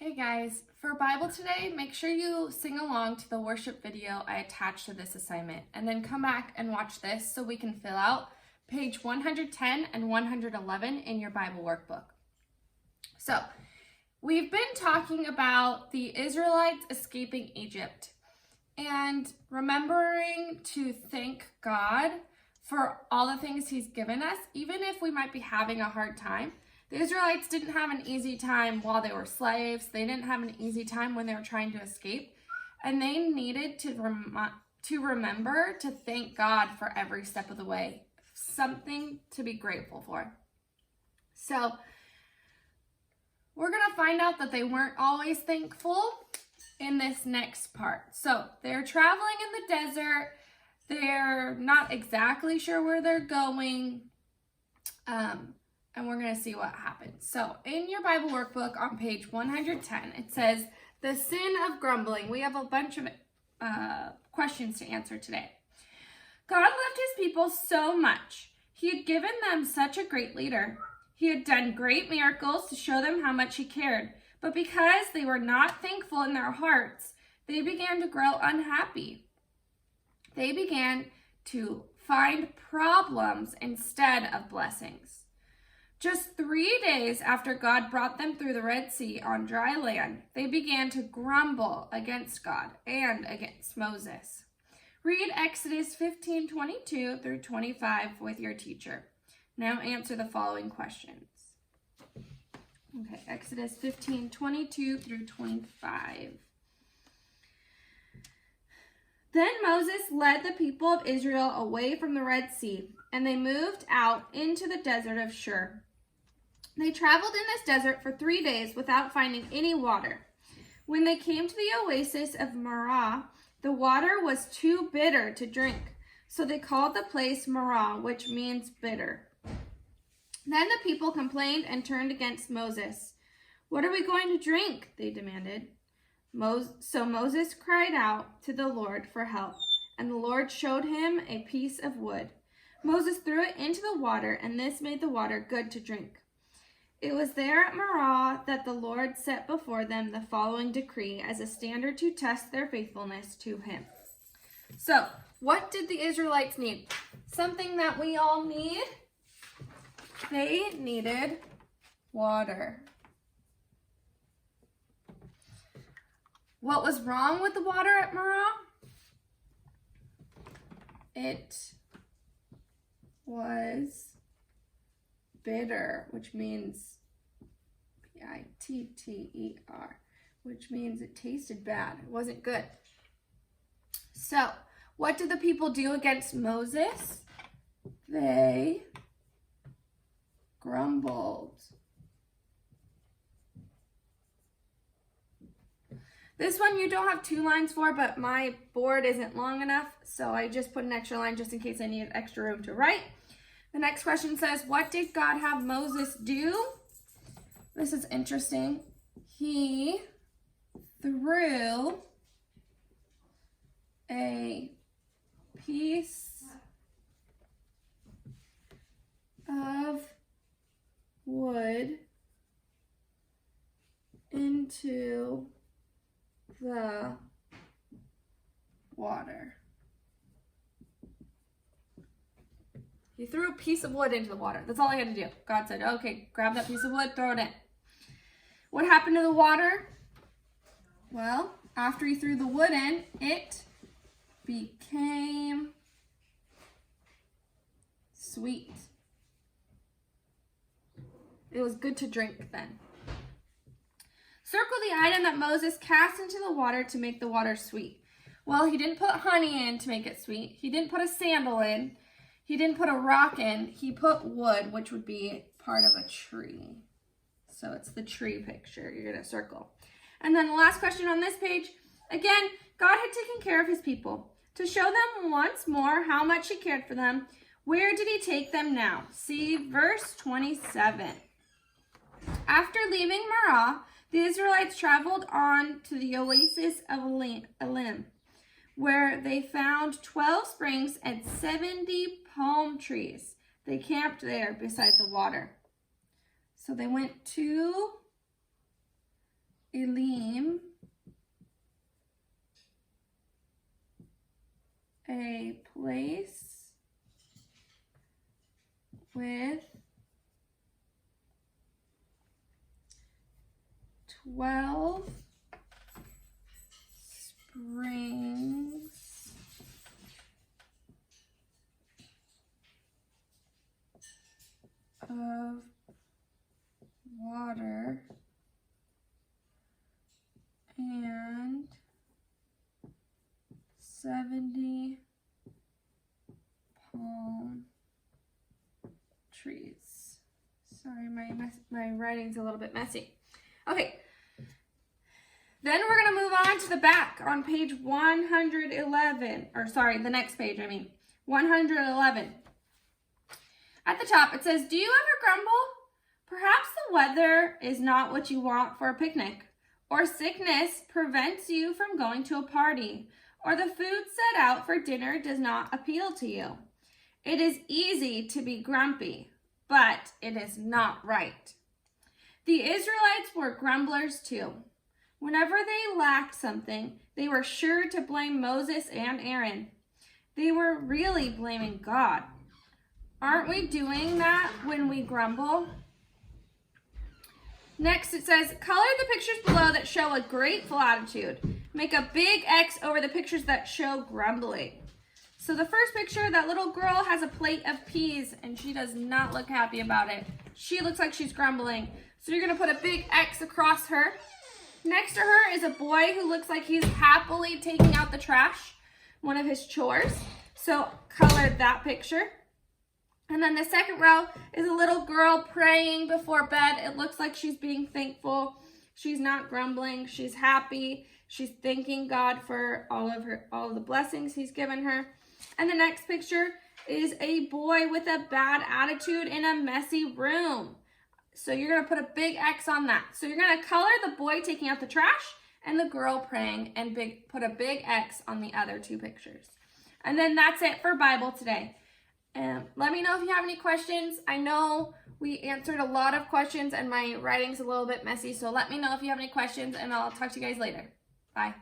Hey guys, for Bible today, make sure you sing along to the worship video I attached to this assignment, and then come back and watch this so we can fill out page 110 and 111 in your Bible workbook. So, we've been talking about the Israelites escaping Egypt and remembering to thank God for all the things He's given us, even if we might be having a hard time. The Israelites didn't have an easy time while they were slaves. They didn't have an easy time when they were trying to escape. And they needed to remember to thank God for every step of the way. Something to be grateful for. So, we're going to find out that they weren't always thankful in this next part. So, they're traveling in the desert. They're not exactly sure where they're going. And we're going to see what happens. So in your Bible workbook on page 110, it says, the sin of grumbling. We have a bunch of questions to answer today. God loved his people so much. He had given them such a great leader. He had done great miracles to show them how much he cared. But because they were not thankful in their hearts, they began to grow unhappy. They began to find problems instead of blessings. Just 3 days after God brought them through the Red Sea on dry land, they began to grumble against God and against Moses. Read Exodus 15:22 through 25 with your teacher. Now answer the following questions. Okay, Exodus 15:22 through 25. Then Moses led the people of Israel away from the Red Sea, and they moved out into the desert of Shur. They traveled in this desert for 3 days without finding any water. When they came to the oasis of Marah, the water was too bitter to drink, so they called the place Marah, which means bitter. Then the people complained and turned against Moses. "What are we going to drink?" they demanded. So Moses cried out to the Lord for help, and the Lord showed him a piece of wood. Moses threw it into the water, and this made the water good to drink. It was there at Marah that the Lord set before them the following decree as a standard to test their faithfulness to him. So, what did the Israelites need? Something that we all need. They needed water. What was wrong with the water at Marah? It was bitter, which means bitter, which means it tasted bad. It wasn't good. So, what did the people do against Moses? They grumbled. This one you don't have 2 lines for, but my board isn't long enough, so I just put an extra line just in case I needed extra room to write. The next question says, what did God have Moses do? This is interesting. He threw a piece of wood into the water. He threw a piece of wood into the water. That's all I had to do. God said, okay, grab that piece of wood, throw it in. What happened to the water? Well, after he threw the wood in, it became sweet. It was good to drink then. Circle the item that Moses cast into the water to make the water sweet. Well, he didn't put honey in to make it sweet. He didn't put a sandal in. He didn't put a rock in. He put wood, which would be part of a tree. So it's the tree picture you're going to circle. And then the last question on this page, again, God had taken care of his people. To show them once more how much he cared for them, where did he take them now? See verse 27. After leaving Marah, the Israelites traveled on to the oasis of Elim, where they found 12 springs and 70 palm trees. They camped there beside the water. So they went to Elim. a place with 12 springs of water and 70 palm trees. Sorry, my writing's a little bit messy. Okay, then we're going to move on to the back on page 111, or sorry, the next page, 111. At the top, it says, do you ever grumble? Perhaps the weather is not what you want for a picnic, or sickness prevents you from going to a party, or the food set out for dinner does not appeal to you. It is easy to be grumpy, but it is not right. The Israelites were grumblers too. Whenever they lacked something, they were sure to blame Moses and Aaron. They were really blaming God. Aren't we doing that when we grumble? Next, it says, color the pictures below that show a grateful attitude. Make a big X over the pictures that show grumbling. So the first picture, that little girl has a plate of peas, and she does not look happy about it. She looks like she's grumbling. So you're going to put a big X across her. Next to her is a boy who looks like he's happily taking out the trash, one of his chores. So color that picture. And then the second row is a little girl praying before bed. It looks like she's being thankful. She's not grumbling. She's happy. She's thanking God for all of the blessings he's given her. And the next picture is a boy with a bad attitude in a messy room. So you're going to put a big X on that. So you're going to color the boy taking out the trash and the girl praying and put a big X on the other two pictures. And then that's it for Bible today. Let me know if you have any questions. I know we answered a lot of questions and my writing's a little bit messy, so let me know if you have any questions and I'll talk to you guys later. Bye.